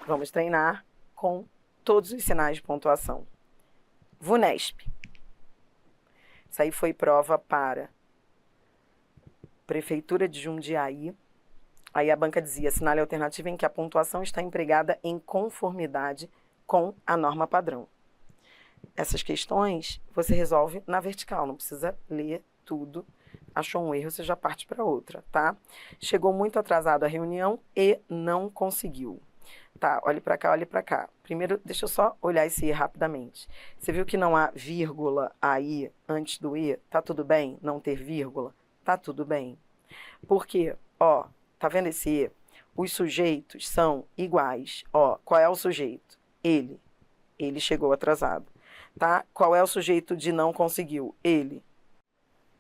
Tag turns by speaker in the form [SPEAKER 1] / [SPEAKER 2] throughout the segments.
[SPEAKER 1] Vamos treinar com todos os sinais de pontuação. VUNESP. Isso aí foi prova para Prefeitura de Jundiaí. Aí a banca dizia, assinale a alternativa em que a pontuação está empregada em conformidade com a norma padrão. Essas questões você resolve na vertical, não precisa ler tudo. Achou um erro, você já parte para outra, tá? Chegou muito atrasado à reunião e não conseguiu. Tá, olhe para cá, olhe para cá. Primeiro, deixa eu só olhar esse E rapidamente. Você viu que não há vírgula aí antes do E? Tá tudo bem não ter vírgula? Tá tudo bem. Por quê? Ó, tá vendo esse E? Os sujeitos são iguais. Ó, qual é o sujeito? Ele. Ele chegou atrasado. Tá? Qual é o sujeito de não conseguiu? Ele.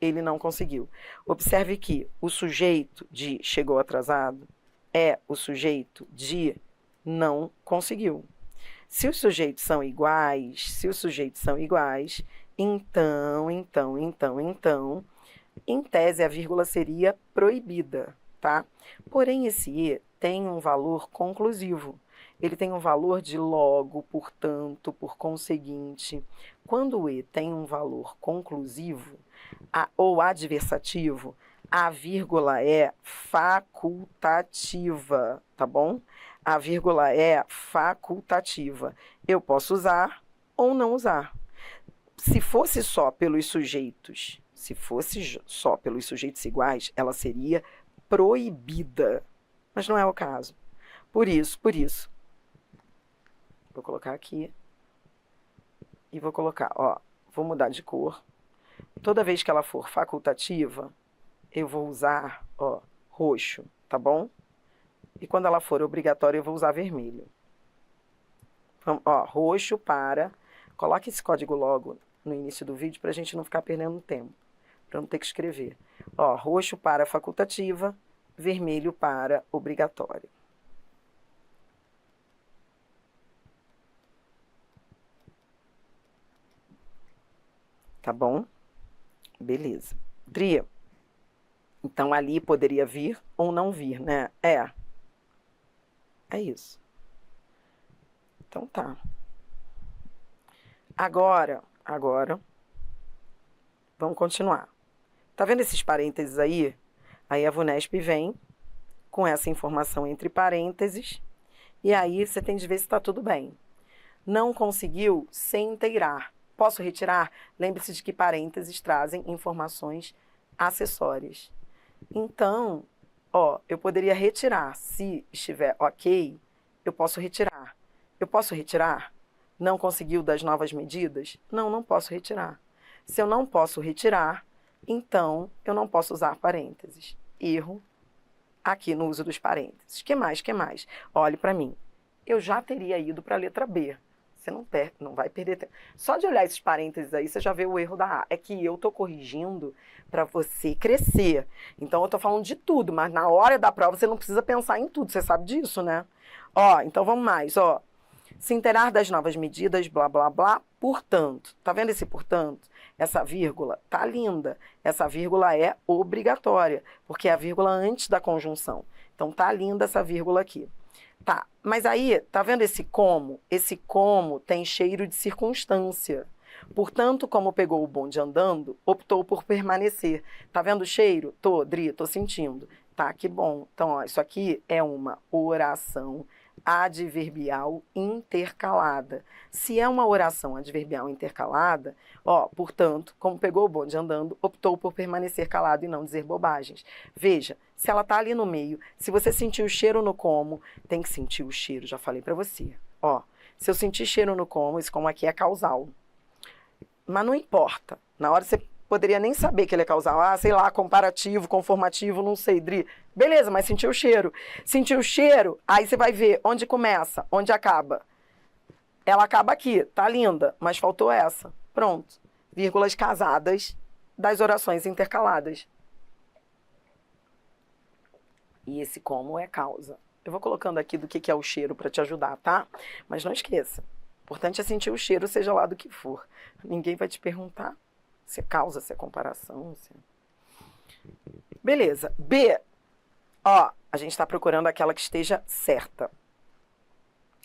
[SPEAKER 1] Ele não conseguiu. Observe que o sujeito de chegou atrasado é o sujeito de não conseguiu. Se os sujeitos são iguais, então, em tese a vírgula seria proibida, tá? Porém, esse E tem um valor conclusivo. Ele tem um valor de logo, portanto, por conseguinte. Quando o E tem um valor conclusivo ou adversativo, a vírgula é facultativa, tá bom? A vírgula é facultativa. Eu posso usar ou não usar. Se fosse só pelos sujeitos, iguais, ela seria proibida. Mas não é o caso. Por isso, vou colocar aqui e vou colocar, ó, vou mudar de cor. Toda vez que ela for facultativa, eu vou usar, ó, roxo, tá bom? E quando ela for obrigatória, eu vou usar vermelho. Vamos, ó, roxo para... Coloque esse código logo no início do vídeo para a gente não ficar perdendo tempo, para não ter que escrever. Ó, roxo para facultativa, vermelho para obrigatório. Tá bom? Beleza. Dri, então ali poderia vir ou não vir, né? É isso. Então tá. Agora, vamos continuar. Tá vendo esses parênteses aí? Aí a VUNESP vem com essa informação entre parênteses e aí você tem de ver se está tudo bem. Não conseguiu se inteirar. Posso retirar? Lembre-se de que parênteses trazem informações acessórias. Então, ó, eu poderia retirar. Se estiver ok, eu posso retirar. Eu posso retirar? Não conseguiu das novas medidas? Não, não posso retirar. Se eu não posso retirar, então eu não posso usar parênteses. Erro aqui no uso dos parênteses. Que mais? Olhe para mim. Eu já teria ido para a letra B. Você não vai perder tempo. Só de olhar esses parênteses aí, você já vê o erro da A. É que eu estou corrigindo para você crescer. Então, eu estou falando de tudo, mas na hora da prova você não precisa pensar em tudo. Você sabe disso, né? Ó, então vamos mais, ó. Se inteirar das novas medidas, blá, blá, blá, portanto. Tá vendo esse portanto? Essa vírgula tá linda. Essa vírgula é obrigatória, porque é a vírgula antes da conjunção. Então, tá linda essa vírgula aqui. Tá, mas aí, tá vendo esse como? Esse como tem cheiro de circunstância. Portanto, como pegou o bonde andando, optou por permanecer. Tá vendo o cheiro? Tô, Dri, tô sentindo. Tá, que bom. Então, ó, isso aqui é uma oração adverbial intercalada. Se é uma oração adverbial intercalada, ó, portanto, como pegou o bonde andando, optou por permanecer calado e não dizer bobagens. Veja, se ela tá ali no meio, se você sentir o cheiro no como, tem que sentir o cheiro, já falei para você. Ó, se eu sentir cheiro no como, esse como aqui é causal. Mas não importa. Na hora você poderia nem saber que ele é causal. Ah, sei lá, comparativo, conformativo, não sei, Dri. Beleza, mas sentiu o cheiro. Sentiu o cheiro, aí você vai ver onde começa, onde acaba. Ela acaba aqui, tá linda, mas faltou essa. Pronto. Vírgulas casadas das orações intercaladas. E esse como é causa. Eu vou colocando aqui do que é o cheiro para te ajudar, tá? Mas não esqueça. O importante é sentir o cheiro, seja lá do que for. Ninguém vai te perguntar se é causa, se é comparação. Se... Beleza. B. Ó, a gente está procurando aquela que esteja certa.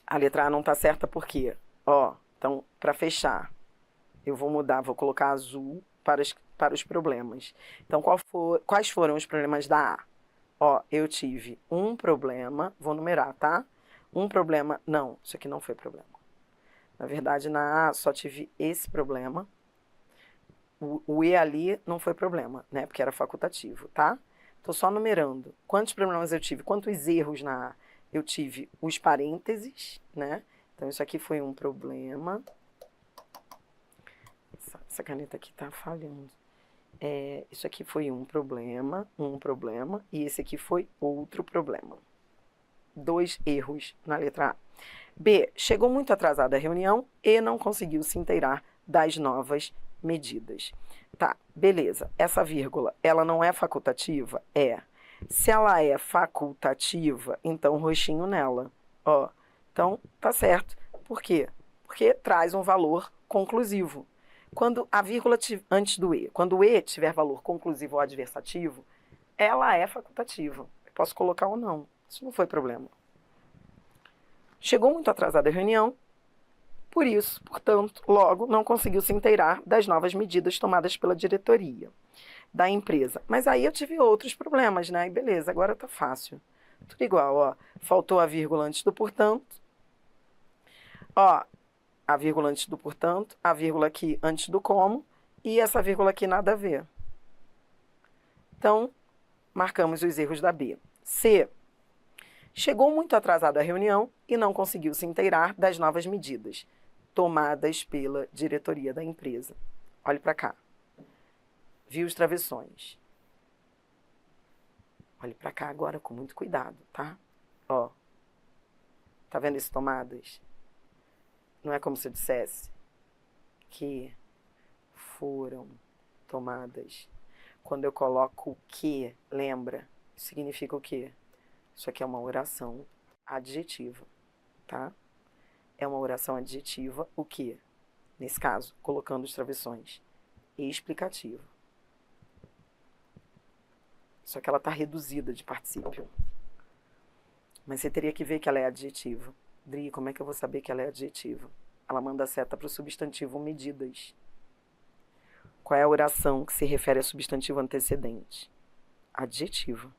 [SPEAKER 1] A letra A não está certa por quê? Ó, então, para fechar, eu vou mudar, vou colocar azul para os problemas. Então, quais foram os problemas da A? Ó, eu tive um problema, vou numerar, tá? Um problema, não, isso aqui não foi problema. Na verdade, na A só tive esse problema. O E ali não foi problema, né? Porque era facultativo, tá? Tô só numerando. Quantos problemas eu tive? Quantos erros na A? Eu tive os parênteses, né? Então, isso aqui foi um problema. Essa caneta aqui tá falhando. Isso aqui foi um problema, e esse aqui foi outro problema. 2 erros na letra A. B, chegou muito atrasada a reunião e não conseguiu se inteirar das novas medidas. Tá, beleza. Essa vírgula, ela não é facultativa? É. Se ela é facultativa, então roxinho nela. Ó, então, tá certo. Por quê? Porque traz um valor conclusivo. Quando a vírgula antes do E, quando o E tiver valor conclusivo ou adversativo, ela é facultativa. Eu posso colocar ou não. Isso não foi problema. Chegou muito atrasada a reunião, por isso, portanto, logo não conseguiu se inteirar das novas medidas tomadas pela diretoria da empresa. Mas aí eu tive outros problemas, né? E beleza, agora tá fácil. Tudo igual, ó. Faltou a vírgula antes do portanto. Ó, a vírgula antes do portanto, a vírgula aqui antes do como, e essa vírgula aqui nada a ver. Então, marcamos os erros da B. C. Chegou muito atrasado à reunião e não conseguiu se inteirar das novas medidas tomadas pela diretoria da empresa. Olhe para cá. Viu os travessões. Olhe para cá agora com muito cuidado, tá? Ó. Tá vendo esses tomadas? Não é como se eu dissesse que foram tomadas. Quando eu coloco o que, lembra? Significa o quê? Isso aqui é uma oração adjetiva, tá? É uma oração adjetiva, o quê? Nesse caso, colocando os travessões. Explicativa. Só que ela está reduzida de particípio. Mas você teria que ver que ela é adjetiva. Dri, como é que eu vou saber que ela é adjetiva? Ela manda a seta para o substantivo medidas. Qual é a oração que se refere a substantivo antecedente? Adjetiva.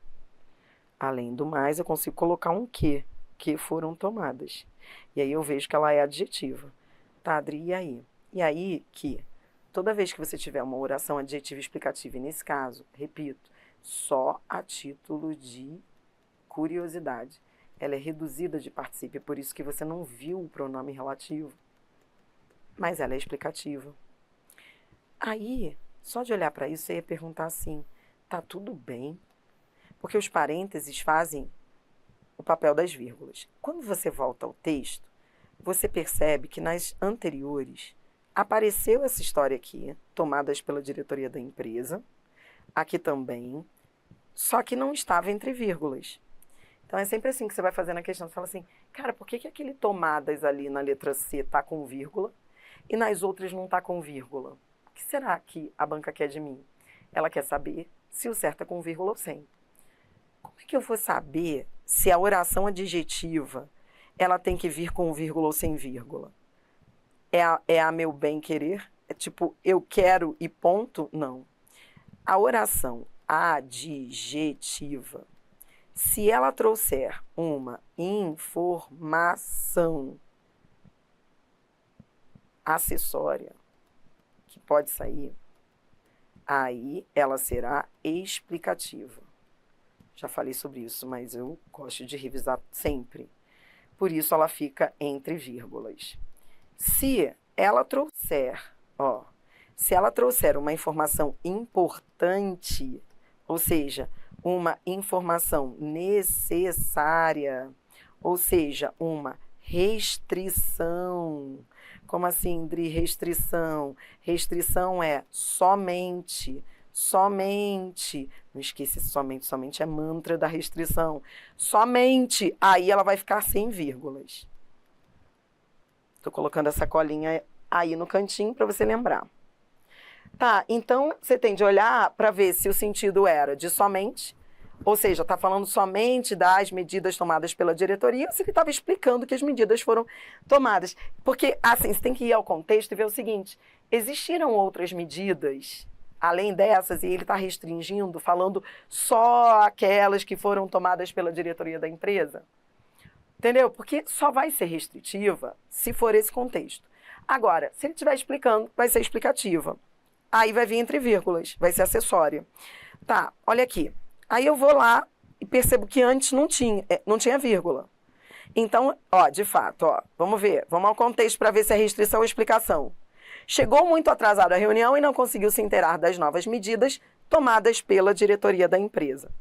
[SPEAKER 1] Além do mais, eu consigo colocar um que foram tomadas. E aí eu vejo que ela é adjetiva. Tá, Adri, e aí? E aí que toda vez que você tiver uma oração adjetiva explicativa, e nesse caso, repito, só a título de curiosidade, ela é reduzida de particípio, por isso que você não viu o pronome relativo. Mas ela é explicativa. Aí, só de olhar para isso, você ia perguntar assim, tá tudo bem? Porque os parênteses fazem o papel das vírgulas. Quando você volta ao texto, você percebe que nas anteriores apareceu essa história aqui, tomadas pela diretoria da empresa, aqui também, só que não estava entre vírgulas. Então é sempre assim que você vai fazer na questão, você fala assim, cara, por que aquele tomadas ali na letra C está com vírgula e nas outras não está com vírgula? O que será que a banca quer de mim? Ela quer saber se o certo é com vírgula ou sem. Como é que eu vou saber se a oração adjetiva ela tem que vir com vírgula ou sem vírgula? É a meu bem querer? É tipo, eu quero e ponto? Não. A oração adjetiva, se ela trouxer uma informação acessória que pode sair, aí ela será explicativa. Já falei sobre isso, mas eu gosto de revisar sempre. Por isso ela fica entre vírgulas. Se ela trouxer, se ela trouxer uma informação importante, ou seja, uma informação necessária, ou seja, uma restrição. Como assim, Dri, restrição? Restrição é somente. Somente, não esqueça somente, somente é mantra da restrição. Somente, aí ela vai ficar sem vírgulas. Estou colocando essa colinha aí no cantinho para você lembrar. Tá, então você tem de olhar para ver se o sentido era de somente Ou seja, está falando somente das medidas tomadas pela diretoria, ou se ele estava explicando que as medidas foram tomadas. Porque, assim, você tem que ir ao contexto e ver o seguinte, existiram outras medidas, além dessas, e ele está restringindo, falando só aquelas que foram tomadas pela diretoria da empresa? Entendeu? Porque só vai ser restritiva se for esse contexto. Agora, se ele estiver explicando, vai ser explicativa. Aí vai vir entre vírgulas, vai ser acessória. Tá, olha aqui. Aí eu vou lá e percebo que antes não tinha vírgula. Então, ó, de fato, ó, vamos ver. Vamos ao contexto para ver se é restrição ou explicação. Chegou muito atrasado à reunião e não conseguiu se inteirar das novas medidas tomadas pela diretoria da empresa.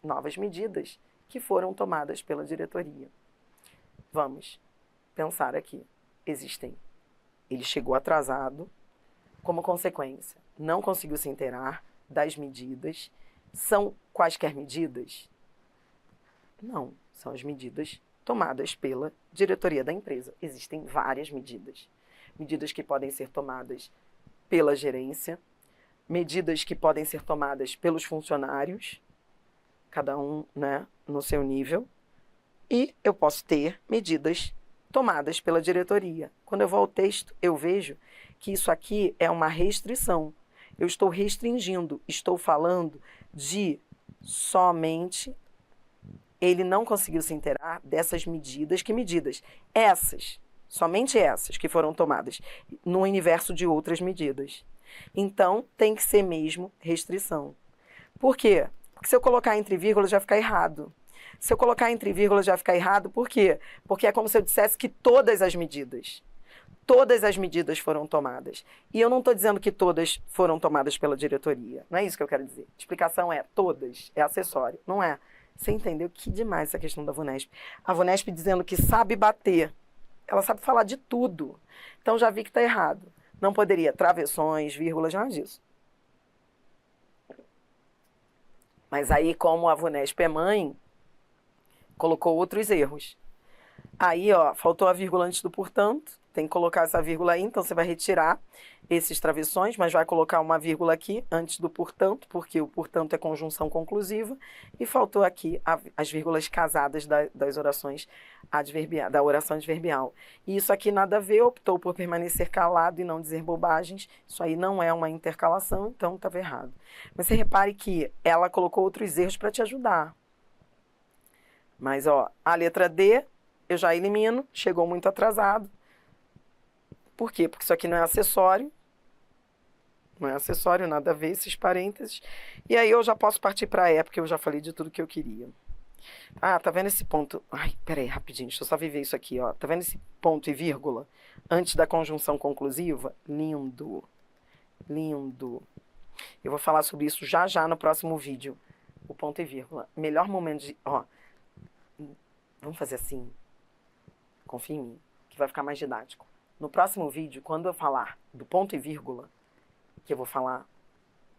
[SPEAKER 1] Novas medidas que foram tomadas pela diretoria. Vamos pensar aqui. Existem. Ele chegou atrasado, como consequência, não conseguiu se inteirar das medidas. São quaisquer medidas? Não, são as medidas tomadas pela diretoria da empresa. Existem várias medidas. Medidas que podem ser tomadas pela gerência, medidas que podem ser tomadas pelos funcionários, cada um, né, no seu nível, e eu posso ter medidas tomadas pela diretoria. Quando eu vou ao texto, eu vejo que isso aqui é uma restrição. Eu estou restringindo, estou falando de somente ele não conseguiu se inteirar dessas medidas. Que medidas? Essas, somente essas que foram tomadas no universo de outras medidas. Então, tem que ser mesmo restrição. Por quê? Porque se eu colocar entre vírgulas já fica errado. Se eu colocar entre vírgulas já fica errado, por quê? Porque é como se eu dissesse que todas as medidas foram tomadas. E eu não estou dizendo que todas foram tomadas pela diretoria. Não é isso que eu quero dizer. A explicação é todas, é acessório. Não é. Você entendeu que demais essa questão da VUNESP. A VUNESP dizendo que sabe bater. Ela sabe falar de tudo. Então já vi que está errado. Não poderia travessões, vírgulas, nada disso. Mas aí, como a VUNESP é mãe, colocou outros erros. Aí, ó, faltou a vírgula antes do portanto. Tem que colocar essa vírgula aí, então você vai retirar esses travessões, mas vai colocar uma vírgula aqui antes do portanto, porque o portanto é conjunção conclusiva, e faltou aqui as vírgulas casadas das orações adverbiais, da oração adverbial. E isso aqui nada a ver, optou por permanecer calado e não dizer bobagens. Isso aí não é uma intercalação, então estava errado. Mas você repare que ela colocou outros erros para te ajudar. Mas, ó, a letra D, eu já elimino, chegou muito atrasado. Por quê? Porque isso aqui não é acessório. Não é acessório, nada a ver, esses parênteses. E aí eu já posso partir para a E, porque eu já falei de tudo que eu queria. Ah, tá vendo esse ponto? Ai, peraí, rapidinho, deixa eu só viver isso aqui, ó. Tá vendo esse ponto e vírgula antes da conjunção conclusiva? Lindo. Lindo. Eu vou falar sobre isso já já no próximo vídeo. O ponto e vírgula. Melhor momento de... Ó, vamos fazer assim. Confia em mim, que vai ficar mais didático. No próximo vídeo, quando eu falar do ponto e vírgula, que eu vou falar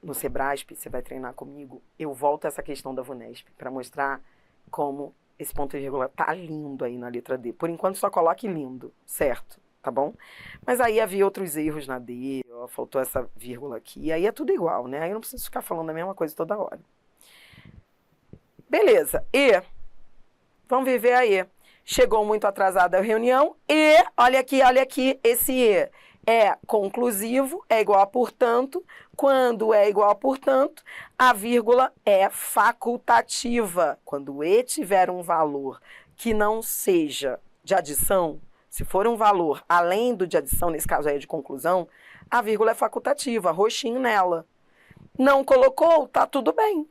[SPEAKER 1] no Sebrasp, você vai treinar comigo, eu volto a essa questão da VUNESP para mostrar como esse ponto e vírgula tá lindo aí na letra D. Por enquanto, só coloque lindo, certo? Tá bom? Mas aí havia outros erros na D, ó, faltou essa vírgula aqui, e aí é tudo igual, né? Aí eu não preciso ficar falando a mesma coisa toda hora. Beleza, E. Vamos viver a E. Chegou muito atrasada a reunião e, olha aqui, esse E é conclusivo, é igual a portanto. Quando é igual a portanto, a vírgula é facultativa. Quando o E tiver um valor que não seja de adição, se for um valor além do de adição, nesse caso aí é de conclusão, a vírgula é facultativa, roxinho nela. Não colocou, tá tudo bem.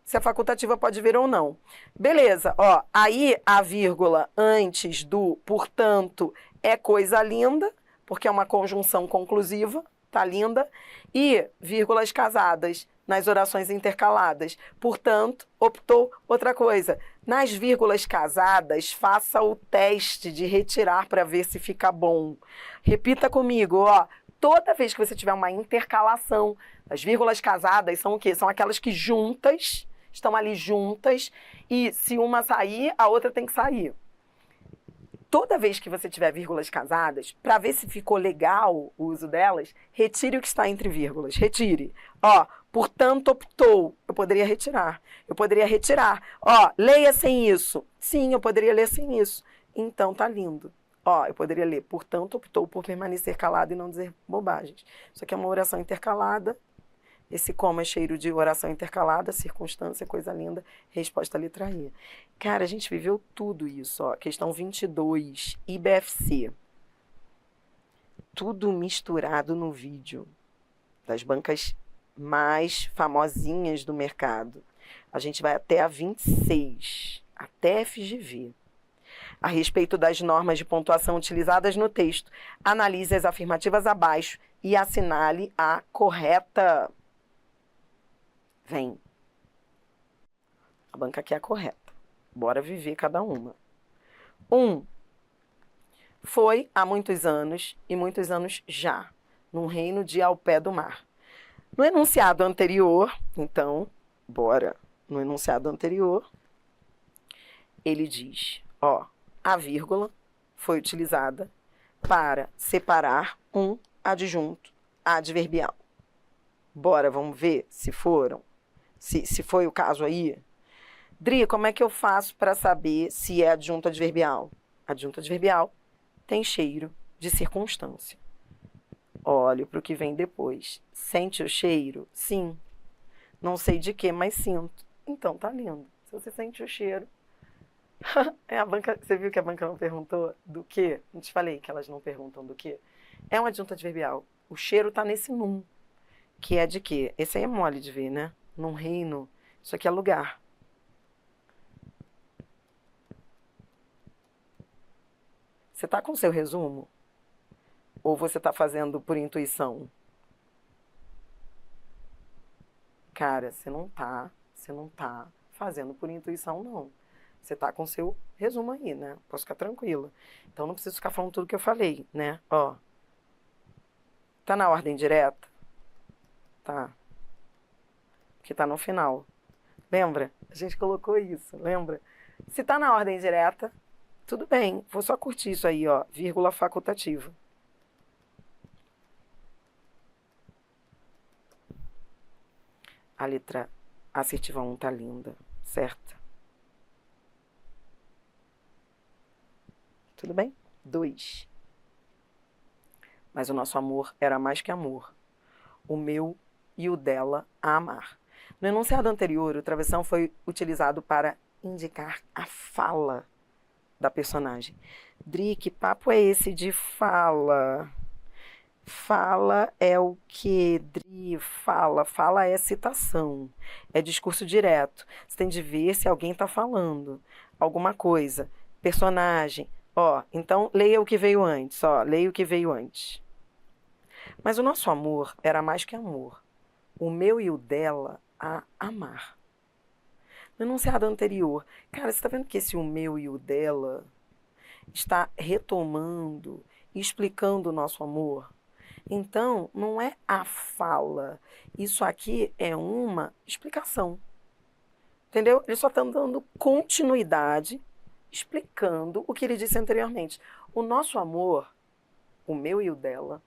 [SPEAKER 1] Se a facultativa pode vir ou não. Beleza, ó, aí a vírgula antes do portanto é coisa linda, porque é uma conjunção conclusiva, tá linda, e vírgulas casadas nas orações intercaladas. Portanto, optou outra coisa. Nas vírgulas casadas, faça o teste de retirar para ver se fica bom. Repita comigo, ó. Toda vez que você tiver uma intercalação, as vírgulas casadas são o quê? São aquelas que juntas, estão ali juntas, e se uma sair, a outra tem que sair. toda vez que você tiver vírgulas casadas, para ver se ficou legal o uso delas, retire o que está entre vírgulas. Retire. Ó, portanto, optou. Eu poderia retirar. Eu poderia retirar. Ó, leia sem isso. Sim, eu poderia ler sem isso. Então, tá lindo. Ó, eu poderia ler, portanto, optou por permanecer calado e não dizer bobagens. Isso aqui é uma oração intercalada. Esse como é cheiro de oração intercalada, circunstância, coisa linda, resposta letra I. Cara, a gente viveu tudo isso, ó. Questão 22, IBFC. Tudo misturado no vídeo. Das bancas mais famosinhas do mercado. A gente vai até a 26, até FGV. A respeito das normas de pontuação utilizadas no texto, analise as afirmativas abaixo e assinale a correta. Vem. A banca aqui é a correta. Bora viver cada uma. 1. Foi há muitos anos, e muitos anos já, num reino de ao pé do mar. No enunciado anterior, então, bora. No enunciado anterior, ele diz, ó, a vírgula foi utilizada para separar um adjunto adverbial. Bora, vamos ver se foram. Se foi o caso aí. Dri, como é que eu faço para saber se é adjunto adverbial? Adjunto adverbial tem cheiro de circunstância. Olho para o que vem depois. Sente o cheiro? Sim. Não sei de quê, mas sinto. Então tá lindo. Se você sente o cheiro. É a banca, você viu que a banca não perguntou do quê? Não te falei que elas não perguntam do quê? É um adjunto adverbial. O cheiro tá nesse num. Que é de quê? Esse aí é mole de ver, né? Num reino. Isso aqui é lugar. Você tá com o seu resumo? Ou você tá fazendo por intuição? Cara, você não tá fazendo por intuição, não. Você tá com o seu resumo aí, né? Posso ficar tranquila. Então não preciso ficar falando tudo que eu falei, né? Ó. Tá na ordem direta? Tá. Que tá no final. Lembra? A gente colocou isso, lembra? Se tá na ordem direta, tudo bem. Vou só curtir isso aí, ó. Vírgula facultativa. A letra assertiva 1 tá linda, certo? Tudo bem? 2. Mas o nosso amor era mais que amor. O meu e o dela a amar. No enunciado anterior, o travessão foi utilizado para indicar a fala da personagem. Dri, que papo é esse de fala? Fala é o que, Dri? Fala é citação, é discurso direto. Você tem de ver se alguém está falando alguma coisa. Personagem, ó, então leia o que veio antes, ó, leia o que veio antes. Mas o nosso amor era mais que amor. O meu e o dela a amar. No enunciado anterior, cara, você está vendo que esse o meu e o dela está retomando e explicando o nosso amor? Então, não é a fala. Isso aqui é uma explicação. Entendeu? Ele só está dando continuidade, explicando o que ele disse anteriormente. O nosso amor, o meu e o dela.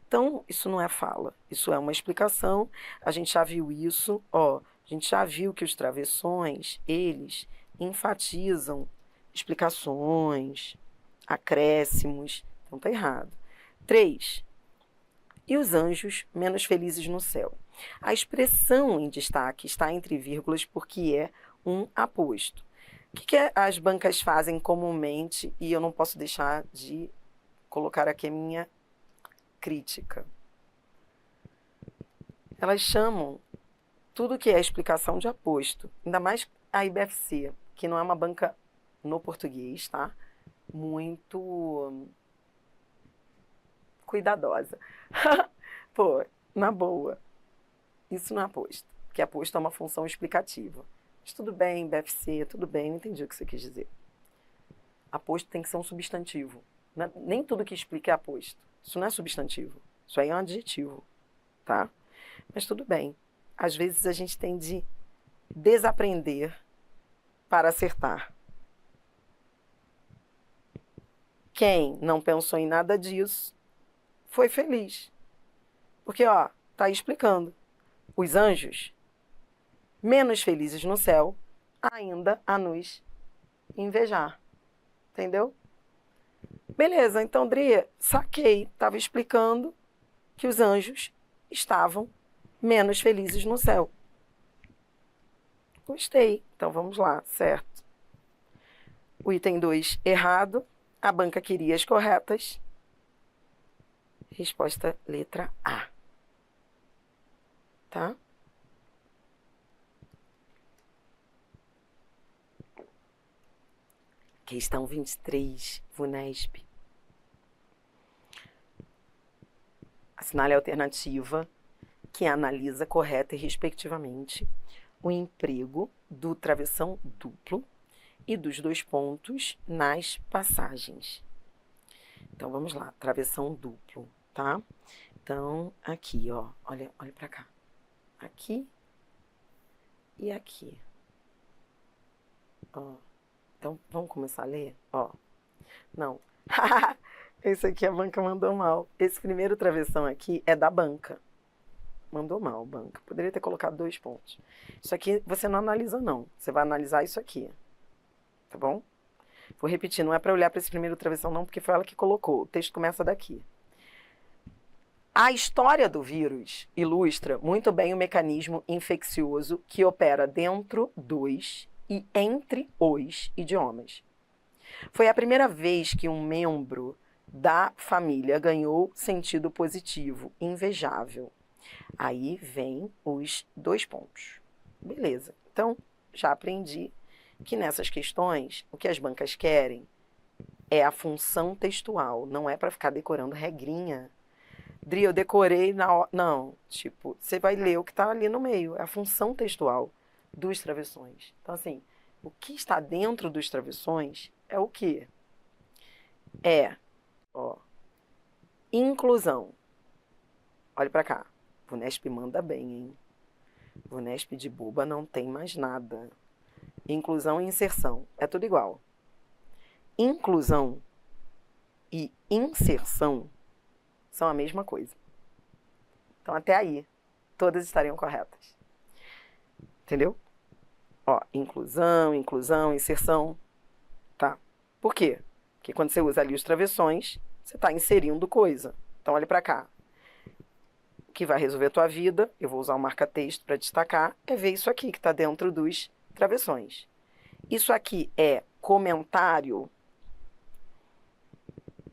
[SPEAKER 1] Então, isso não é fala, isso é uma explicação. A gente já viu isso, ó. A gente já viu que os travessões, eles enfatizam explicações, acréscimos. Então, tá errado. 3. E os anjos menos felizes no céu. A expressão em destaque está entre vírgulas porque é um aposto. O que as bancas fazem comumente, e eu não posso deixar de colocar aqui a minha crítica. Elas chamam tudo que é explicação de aposto, ainda mais a IBFC, que não é uma banca no português, tá? Muito cuidadosa. Pô, na boa, isso não é aposto, porque aposto é uma função explicativa. Mas tudo bem, BFC, tudo bem, não entendi o que você quis dizer. Aposto tem que ser um substantivo. Nem tudo que explica é aposto. Isso não é substantivo, isso aí é um adjetivo, tá? Mas tudo bem. Às vezes a gente tem de desaprender para acertar. Quem não pensou em nada disso foi feliz. Porque, ó, tá aí explicando. Os anjos, menos felizes no céu, ainda a nos invejar. Entendeu? Beleza, então, Dri, saquei. Estava explicando que os anjos estavam menos felizes no céu. Gostei. Então, vamos lá, certo. O item 2, errado. A banca queria as corretas. Resposta letra A. Tá? Questão 23, VUNESP. Assinale a alternativa que analisa correta e respectivamente o emprego do travessão duplo e dos dois pontos nas passagens. Então, vamos lá, travessão duplo, tá? Então, aqui, ó, olha pra cá. Aqui e aqui. Ó. Então, vamos começar a ler? Ó. Não. Esse aqui a banca mandou mal. Esse primeiro travessão aqui é da banca. Mandou mal, banca. Poderia ter colocado 2 pontos. Isso aqui você não analisa, não. Você vai analisar isso aqui. Tá bom? Vou repetir, não é para olhar para esse primeiro travessão, não, porque foi ela que colocou. O texto começa daqui. A história do vírus ilustra muito bem o mecanismo infeccioso que opera dentro dos e entre os idiomas. Foi a primeira vez que um membro da família ganhou sentido positivo, invejável. Aí vem os 2 pontos. Beleza. Então, já aprendi que nessas questões, o que as bancas querem é a função textual, não é para ficar decorando regrinha. Dri, eu decorei na hora. Não, tipo, você vai ler o que está ali no meio, é a função textual dos travessões. Então, assim, o que está dentro dos travessões é o quê? É, ó, inclusão. Olha para cá. VUNESP manda bem, hein? VUNESP de boba não tem mais nada. Inclusão e inserção. É tudo igual. Inclusão e inserção são a mesma coisa. Então, até aí, todas estariam corretas. Entendeu? Ó, inclusão, inserção. Tá? Por quê? Porque quando você usa ali os travessões, você está inserindo coisa. Então, olha para cá. O que vai resolver a tua vida, eu vou usar o marca-texto para destacar, é ver isso aqui que está dentro dos travessões. Isso aqui é comentário.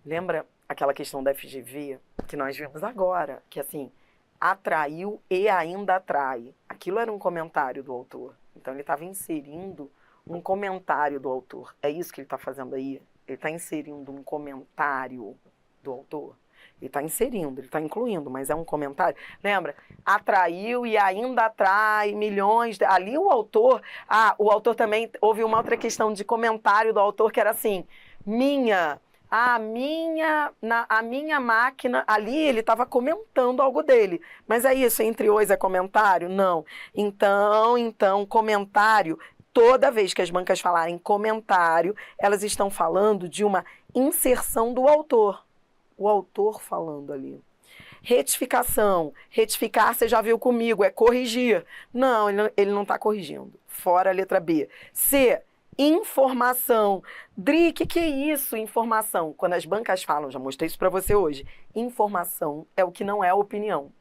[SPEAKER 1] Lembra aquela questão da FGV que nós vimos agora? Que assim, atraiu e ainda atrai. Aquilo era um comentário do autor. Então ele estava inserindo um comentário do autor. É isso que ele está fazendo aí? Ele está inserindo um comentário do autor. Ele está inserindo, ele está incluindo, mas é um comentário. Lembra? Atraiu e ainda atrai milhões. Ali o autor o autor também, houve uma outra questão de comentário do autor que era assim, a minha máquina, ali ele estava comentando algo dele. Mas é isso, entre os é comentário? Não. Então, comentário, toda vez que as bancas falarem comentário, elas estão falando de uma inserção do autor. O autor falando ali. Retificação. Retificar, você já viu comigo, é corrigir. Não, ele não está corrigindo. Fora a letra B. C, informação. Dri, o que é isso, informação? Quando as bancas falam, já mostrei isso para você hoje, informação é o que não é opinião.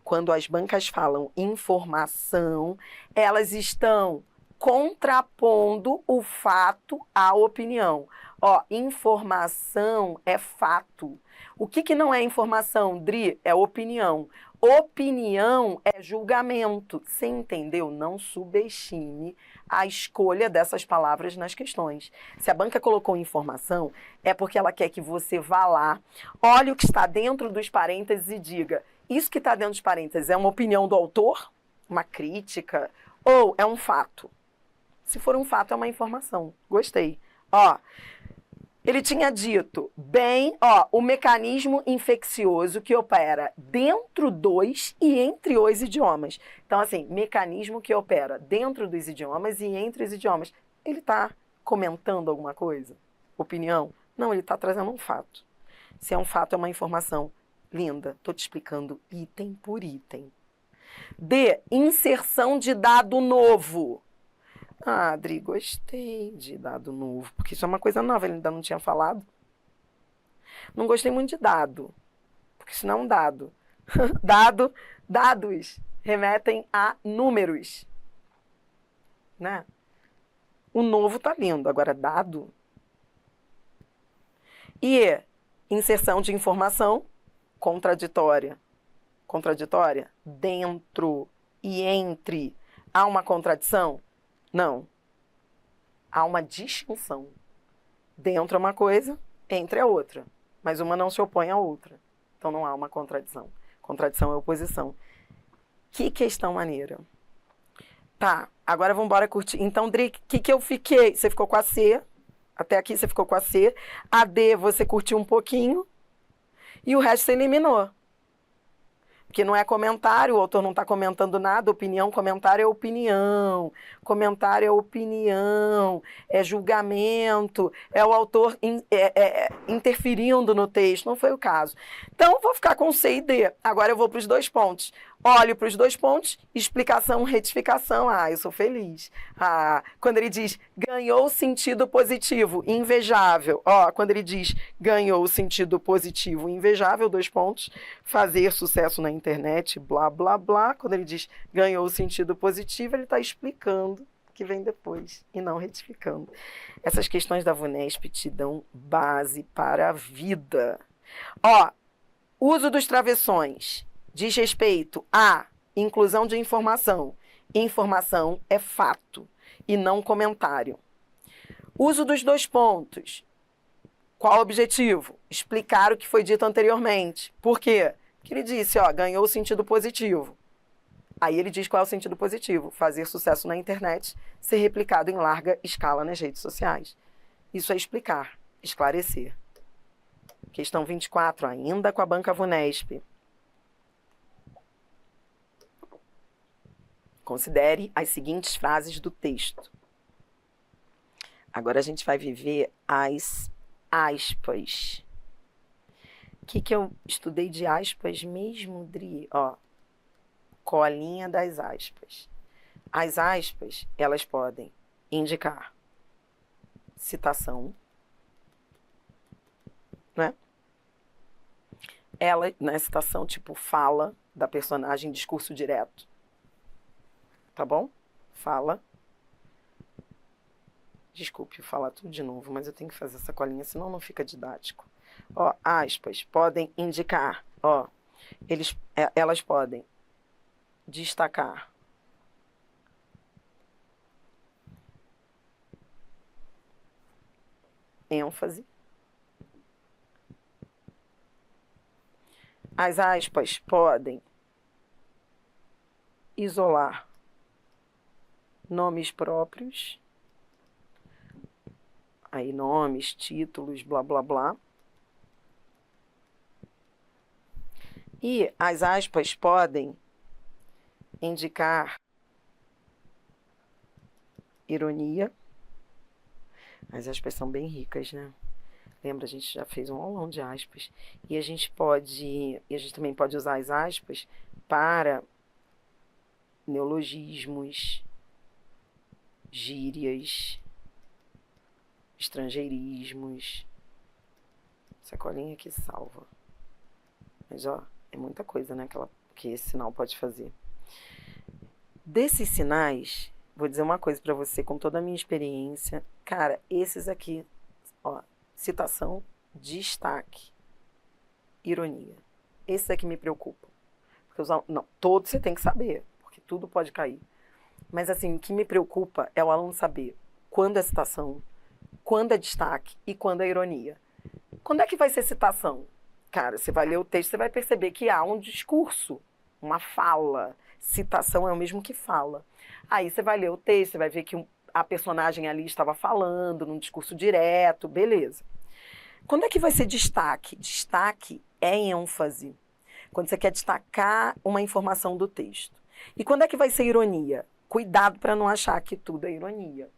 [SPEAKER 1] Quando as bancas falam informação, elas estão contrapondo o fato à opinião. Ó, informação é fato. O que não é informação, Dri? É opinião. Opinião é julgamento. Você entendeu? Não subestime a escolha dessas palavras nas questões. Se a banca colocou informação, é porque ela quer que você vá lá, olhe o que está dentro dos parênteses e diga, isso que está dentro dos parênteses é uma opinião do autor? Uma crítica? Ou é um fato? Se for um fato, é uma informação. Gostei. Ó, ele tinha dito, o mecanismo infeccioso que opera dentro dos e entre os idiomas. Então, assim, mecanismo que opera dentro dos idiomas e entre os idiomas. Ele está comentando alguma coisa? Opinião? Não, ele está trazendo um fato. Se é um fato, é uma informação. Linda, estou te explicando item por item. D, inserção de dado novo. Ah, Adri, gostei de dado novo, porque isso é uma coisa nova, ele ainda não tinha falado. Não gostei muito de dado, porque isso não é um dado. Dados remetem a números, né? O novo tá lindo, agora dado. E inserção de informação contraditória. Contraditória? Dentro e entre. Há uma contradição? Não. Há uma distinção. Dentro é uma coisa, entre é outra. Mas uma não se opõe à outra. Então não há uma contradição. Contradição é oposição. Que questão maneira. Tá, agora vamos embora curtir. Então, Dri, o que eu fiquei? Você ficou com a C. Até aqui você ficou com a C. A D você curtiu um pouquinho. E o resto você eliminou. Porque não é comentário, o autor não está comentando nada, opinião, comentário é opinião, comentário é opinião, é julgamento, é o autor interferindo no texto, não foi o caso. Então, vou ficar com C e D. Agora eu vou para os 2 pontos. Olho para os 2 pontos, explicação, retificação. Ah, eu sou feliz. Ah, quando ele diz ganhou sentido positivo, invejável. Ó, quando ele diz ganhou sentido positivo, invejável, 2 pontos. Fazer sucesso na internet, blá, blá, blá. Quando ele diz ganhou sentido positivo, ele está explicando o que vem depois e não retificando. Essas questões da VUNESP te dão base para a vida. Ó, uso dos travessões. Diz respeito à inclusão de informação. Informação é fato e não comentário. Uso dos 2 pontos. Qual o objetivo? Explicar o que foi dito anteriormente. Por quê? Porque ele disse, ó, ganhou o sentido positivo. Aí ele diz qual é o sentido positivo. Fazer sucesso na internet, ser replicado em larga escala nas redes sociais. Isso é explicar, esclarecer. Questão 24, ainda com a banca VUNESP. Considere as seguintes frases do texto. Agora a gente vai viver as aspas. O que eu estudei de aspas mesmo, Dri? Ó, colinha das aspas. As aspas, elas podem indicar citação, né? Ela, na citação, tipo fala da personagem, discurso direto. Tá bom? Fala. Desculpe falar tudo de novo, mas eu tenho que fazer essa colinha, senão não fica didático. Ó, aspas, podem indicar, ó, elas podem destacar, ênfase. As aspas podem isolar nomes próprios, aí nomes, títulos, blá, blá, blá. E as aspas podem indicar ironia. As aspas são bem ricas, né? Lembra, a gente já fez um aulão de aspas. E a gente também pode usar as aspas para neologismos, gírias, estrangeirismos. Essa colinha aqui salva. Mas, ó, é muita coisa, né, que esse sinal pode fazer. Desses sinais, vou dizer uma coisa para você, com toda a minha experiência. Cara, esses aqui, ó, citação, destaque, ironia. Esses aqui me preocupam. Porque não, todos você tem que saber, porque tudo pode cair. Mas, assim, o que me preocupa é o aluno saber quando é citação, quando é destaque e quando é ironia. Quando é que vai ser citação? Cara, você vai ler o texto, você vai perceber que há um discurso, uma fala. Citação é o mesmo que fala. Aí você vai ler o texto, você vai ver que a personagem ali estava falando num discurso direto, beleza. Quando é que vai ser destaque? Destaque é ênfase. Quando você quer destacar uma informação do texto. E quando é que vai ser ironia? Cuidado para não achar que tudo é ironia,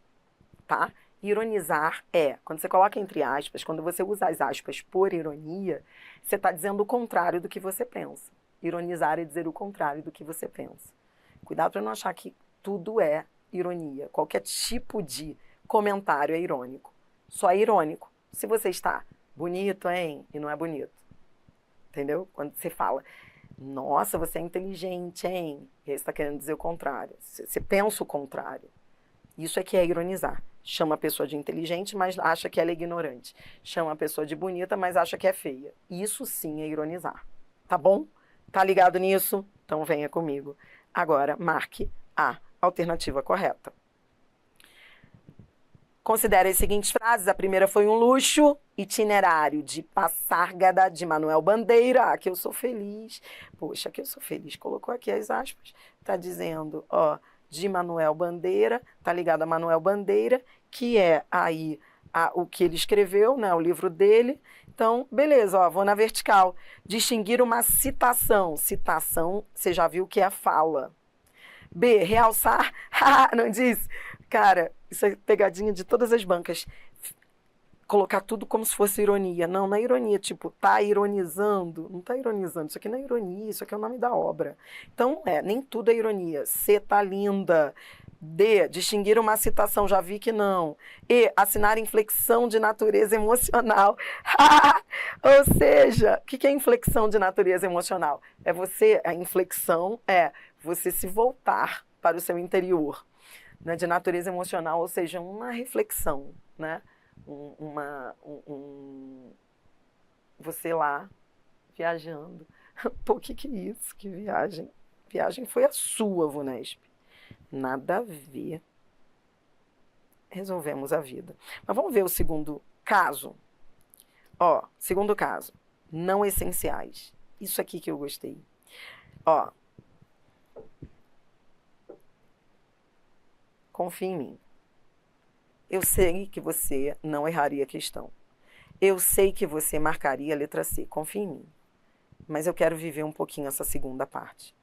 [SPEAKER 1] tá? Ironizar é, quando você coloca entre aspas, quando você usa as aspas por ironia, você está dizendo o contrário do que você pensa. Ironizar é dizer o contrário do que você pensa. Cuidado para não achar que tudo é ironia. Qualquer tipo de comentário é irônico. Só é irônico se você está bonito, hein? E não é bonito. Entendeu? Quando você fala, nossa, você é inteligente, hein? E aí você está querendo dizer o contrário. Você pensa o contrário. Isso é que é ironizar. Chama a pessoa de inteligente, mas acha que ela é ignorante. Chama a pessoa de bonita, mas acha que é feia. Isso sim é ironizar. Tá bom? Tá ligado nisso? Então venha comigo. Agora, marque a alternativa correta. Considere as seguintes frases. A primeira foi um luxo, itinerário de Passárgada, de Manuel Bandeira. Aqui eu sou feliz. Poxa, aqui eu sou feliz. Colocou aqui as aspas. Tá dizendo, ó, de Manuel Bandeira, tá ligado a Manuel Bandeira, que é aí o que ele escreveu, né, o livro dele. Então, beleza, ó, vou na vertical. Distinguir uma citação. Citação, você já viu que é a fala. B, realçar, não diz? Cara, isso é pegadinha de todas as bancas. Colocar tudo como se fosse ironia. Não, não é ironia, tipo, tá ironizando. Não tá ironizando, isso aqui não é ironia, isso aqui é o nome da obra. Então, nem tudo é ironia. C, tá linda. D, distinguir uma citação, já vi que não. E, assinar inflexão de natureza emocional. Ou seja, o que é inflexão de natureza emocional? A inflexão é você se voltar para o seu interior, né, de natureza emocional, ou seja, uma reflexão, né? Você lá, viajando. Pô, que é isso? Que viagem? Viagem foi a sua, Vunesp. Nada a ver. Resolvemos a vida. Mas vamos ver o segundo caso. Ó, segundo caso. Não essenciais. Isso aqui que eu gostei. Ó. Confie em mim. Eu sei que você não erraria a questão. Eu sei que você marcaria a letra C. Confie em mim. Mas eu quero viver um pouquinho essa segunda parte.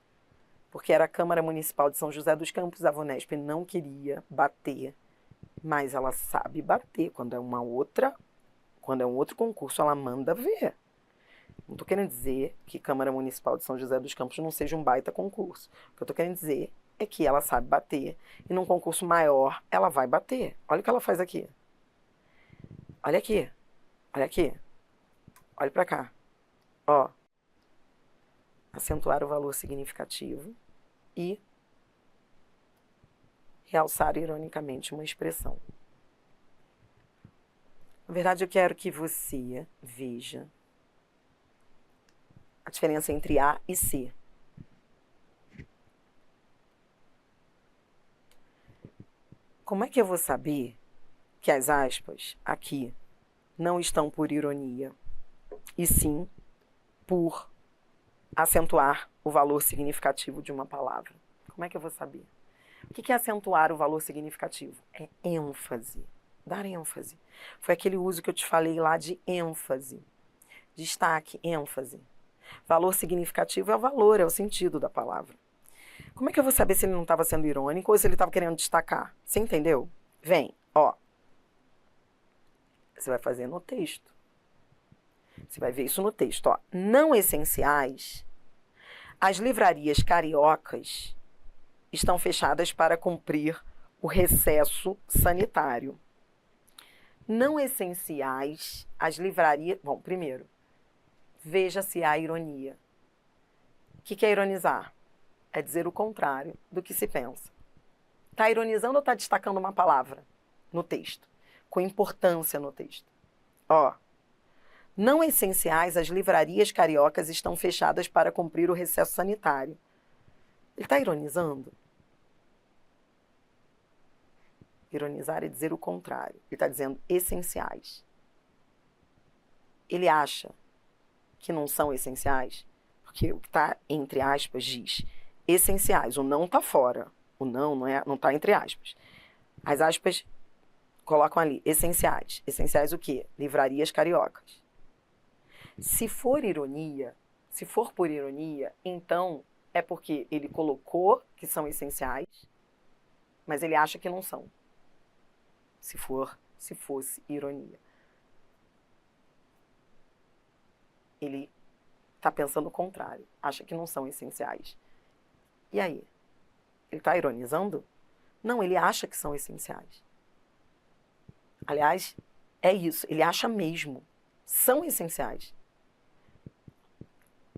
[SPEAKER 1] Porque era a Câmara Municipal de São José dos Campos, a Vunesp não queria bater, mas ela sabe bater. Quando é um outro concurso, ela manda ver. Não estou querendo dizer que Câmara Municipal de São José dos Campos não seja um baita concurso. O que eu estou querendo dizer é que ela sabe bater. E num concurso maior, ela vai bater. Olha o que ela faz aqui. Olha aqui. Olha aqui. Olha para cá. Ó. Acentuar o valor significativo e realçar ironicamente uma expressão. Na verdade, eu quero que você veja a diferença entre A e C. Como é que eu vou saber que as aspas aqui não estão por ironia, e sim por acentuar o valor significativo de uma palavra? Como é que eu vou saber? O que é acentuar o valor significativo? É ênfase. Dar ênfase. Foi aquele uso que eu te falei lá de ênfase. Destaque, ênfase. Valor significativo é o valor, é o sentido da palavra. Como é que eu vou saber se ele não estava sendo irônico ou se ele estava querendo destacar? Você entendeu? Vem, ó. Você vai fazer no texto. Você vai ver isso no texto, ó. Não essenciais, as livrarias cariocas estão fechadas para cumprir o recesso sanitário. Não essenciais, as livrarias... Bom, primeiro, veja se há ironia. O que é ironizar? É dizer o contrário do que se pensa. Está ironizando ou está destacando uma palavra no texto? Com importância no texto. Ó. Não essenciais, as livrarias cariocas estão fechadas para cumprir o recesso sanitário. Ele está ironizando? Ironizar é dizer o contrário. Ele está dizendo essenciais. Ele acha que não são essenciais, porque o que está entre aspas diz essenciais. O não está fora. O não está entre aspas. As aspas colocam ali essenciais. Essenciais o quê? Livrarias cariocas. Se for ironia, se for por ironia, então é porque ele colocou que são essenciais, mas ele acha que não são. Se se fosse ironia. Ele está pensando o contrário, acha que não são essenciais. E aí? Ele está ironizando? Não, ele acha que são essenciais. Aliás, é isso, ele acha mesmo. São essenciais.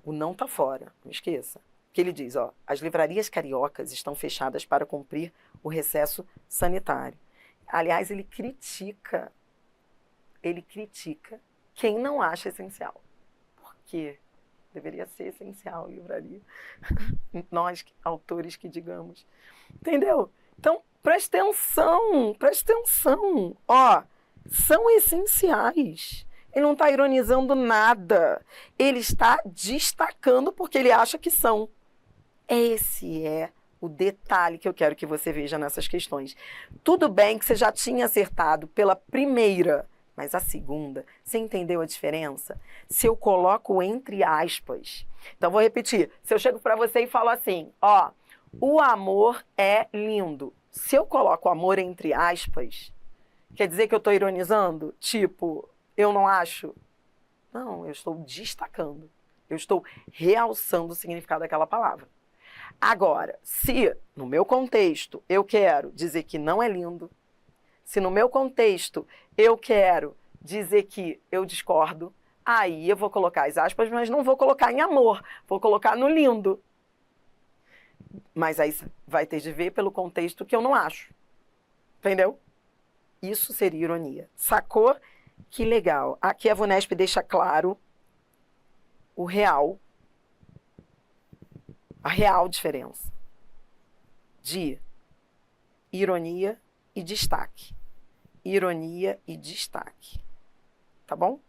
[SPEAKER 1] O não está fora, não esqueça. Que ele diz, ó, as livrarias cariocas estão fechadas para cumprir o recesso sanitário. Aliás, ele critica quem não acha essencial. Por quê? Deveria ser essencial a livraria. Nós, autores, que digamos. Entendeu? Então, preste atenção. Ó, são essenciais. Ele não está ironizando nada. Ele está destacando porque ele acha que são. Esse é o detalhe que eu quero que você veja nessas questões. Tudo bem que você já tinha acertado pela primeira, mas a segunda, você entendeu a diferença? Se eu coloco entre aspas. Então, vou repetir. Se eu chego para você e falo assim, ó, o amor é lindo. Se eu coloco amor entre aspas, quer dizer que eu estou ironizando? Tipo, eu não acho? Não, eu estou destacando. Eu estou realçando o significado daquela palavra. Agora, se no meu contexto eu quero dizer que não é lindo, se no meu contexto eu quero dizer que eu discordo, aí eu vou colocar as aspas, mas não vou colocar em amor, vou colocar no lindo. Mas aí vai ter de ver pelo contexto que eu não acho. Entendeu? Isso seria ironia. Sacou? Que legal. Aqui a VUNESP deixa claro a real diferença de ironia e destaque. Ironia e destaque. Tá bom?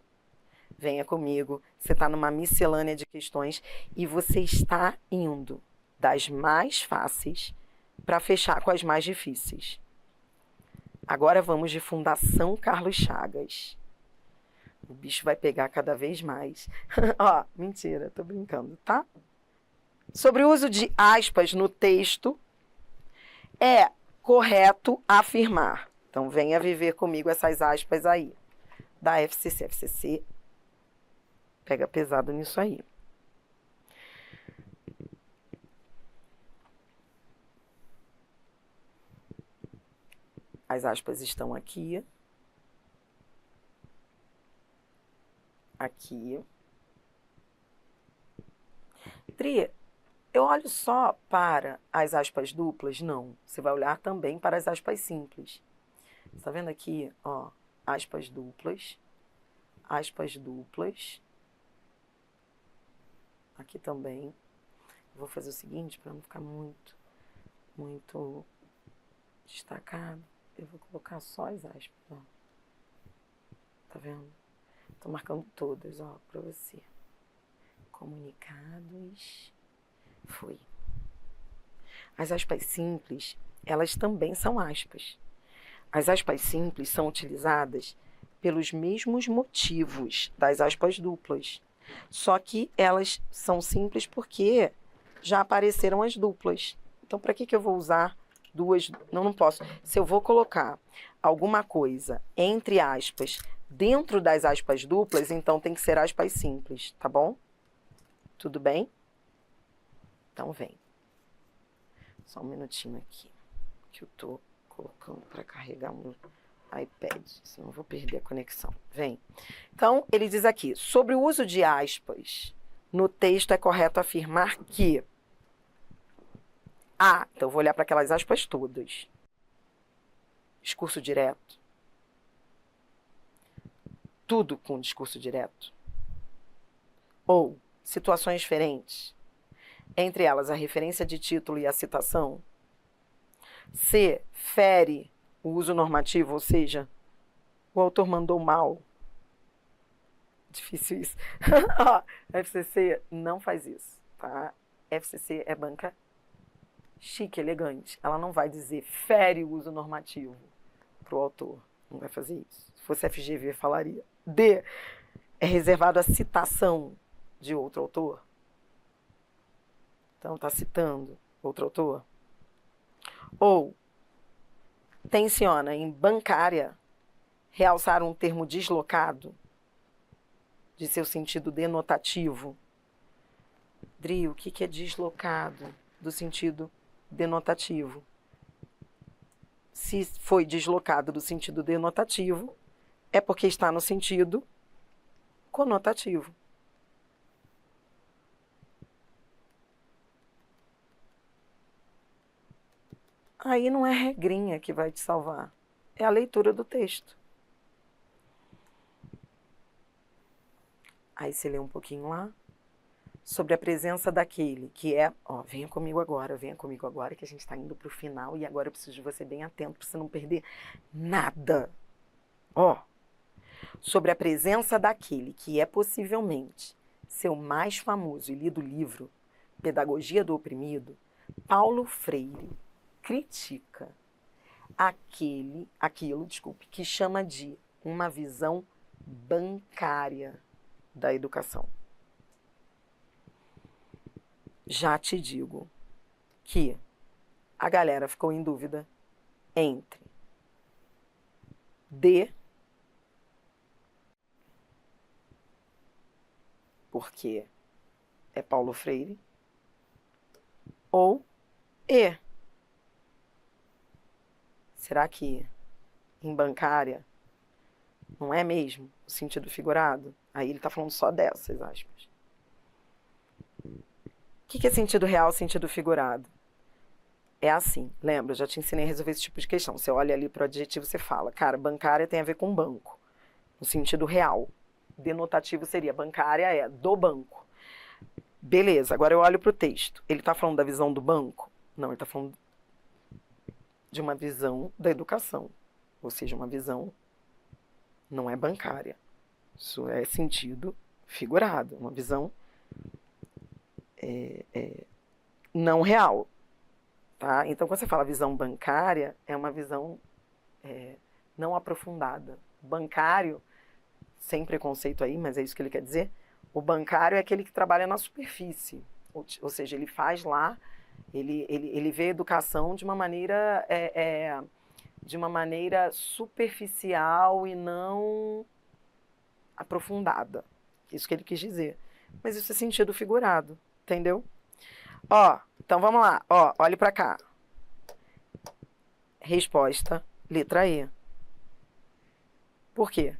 [SPEAKER 1] Venha comigo. Você está numa miscelânea de questões e você está indo das mais fáceis para fechar com as mais difíceis. Agora vamos de Fundação Carlos Chagas. O bicho vai pegar cada vez mais. Ó, mentira, tô brincando, tá? Sobre o uso de aspas no texto, é correto afirmar. Então, venha viver comigo essas aspas aí. Da FCC. FCC pega pesado nisso aí. As aspas estão aqui. Aqui. Tri, eu olho só para as aspas duplas? Não. Você vai olhar também para as aspas simples. Está vendo aqui, ó, aspas duplas. Aspas duplas. Aqui também. Vou fazer o seguinte, para não ficar muito destacado. Eu vou colocar só as aspas, ó. Tá vendo? Tô marcando todas, ó, para você. Comunicados. Foi. As aspas simples, elas também são aspas. As aspas simples são utilizadas pelos mesmos motivos das aspas duplas. Só que elas são simples porque já apareceram as duplas. Então, para que eu vou usar duas? Não posso. Se eu vou colocar alguma coisa entre aspas dentro das aspas duplas, então tem que ser aspas simples, tá bom? Tudo bem? Então, vem. Só um minutinho aqui, que eu tô colocando para carregar um iPad, senão eu vou perder a conexão. Vem. Então, ele diz aqui, sobre o uso de aspas no texto é correto afirmar que... então eu vou olhar para aquelas aspas todas. Discurso direto. Tudo com discurso direto. Ou situações diferentes. Entre elas, a referência de título e a citação. C. Fere o uso normativo, ou seja, o autor mandou mal. Difícil isso. A FCC não faz isso, tá? FCC é banca chique, elegante. Ela não vai dizer fere o uso normativo para o autor. Não vai fazer isso. Se fosse FGV, falaria. D. É reservado a citação de outro autor. Então, está citando outro autor. Ou tenciona em bancária, realçar um termo deslocado de seu sentido denotativo? Dri, o que é deslocado do sentido denotativo? Se foi deslocado do sentido denotativo, é porque está no sentido conotativo. Aí não é regrinha que vai te salvar, é a leitura do texto. Aí você lê um pouquinho lá, sobre a presença daquele que é, venha comigo agora, que a gente está indo para o final e agora eu preciso de você bem atento para você não perder nada. Sobre a presença daquele que é possivelmente seu mais famoso e lido livro, Pedagogia do Oprimido, Paulo Freire critica aquilo que chama de uma visão bancária da educação. Já te digo que a galera ficou em dúvida entre D, porque é Paulo Freire, ou E. Será que em bancária não é mesmo o sentido figurado? Aí ele está falando só dessas aspas. O que é sentido real, sentido figurado? É assim, lembra, eu já te ensinei a resolver esse tipo de questão. Você olha ali para o adjetivo, você fala, cara, bancária tem a ver com banco, no sentido real. Denotativo seria, bancária é do banco. Beleza, agora eu olho para o texto. Ele está falando da visão do banco? Não, ele está falando de uma visão da educação. Ou seja, uma visão não é bancária. Isso é sentido figurado, uma visão não real. Tá? Então, quando você fala visão bancária, é uma visão não aprofundada. Bancário, sem preconceito aí, mas é isso que ele quer dizer, o bancário é aquele que trabalha na superfície, ou seja, ele faz lá, ele vê a educação de uma maneira superficial e não aprofundada. Isso que ele quis dizer. Mas isso é sentido figurado, entendeu? Então vamos lá. Olhe para cá. Resposta, letra E. Por quê?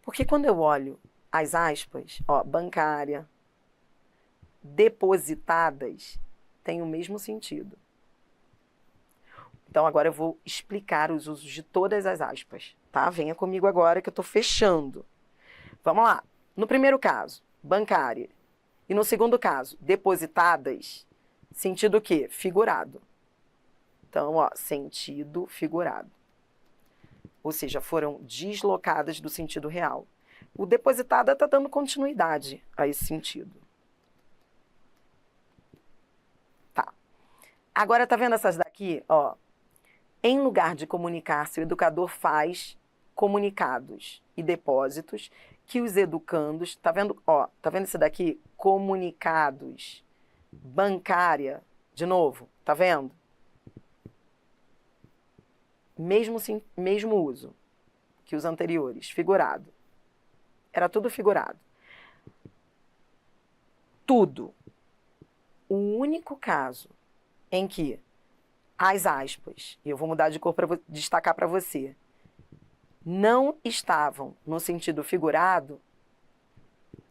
[SPEAKER 1] Porque quando eu olho as aspas, bancária, depositadas, tem o mesmo sentido. Então agora eu vou explicar os usos de todas as aspas, tá? Venha comigo agora que eu estou fechando. Vamos lá. No primeiro caso, bancária. E no segundo caso, depositadas, sentido o quê? Figurado. Então, sentido figurado. Ou seja, foram deslocadas do sentido real. O depositada está dando continuidade a esse sentido. Tá. Agora, tá vendo essas daqui? Em lugar de comunicar-se, o educador faz comunicados e depósitos que os educandos, tá vendo esse daqui? Comunicados, bancária, de novo, tá vendo? Mesmo uso que os anteriores, figurado. Era tudo figurado. Tudo. O único caso em que as aspas, e eu vou mudar de cor para destacar para você, não estavam no sentido figurado,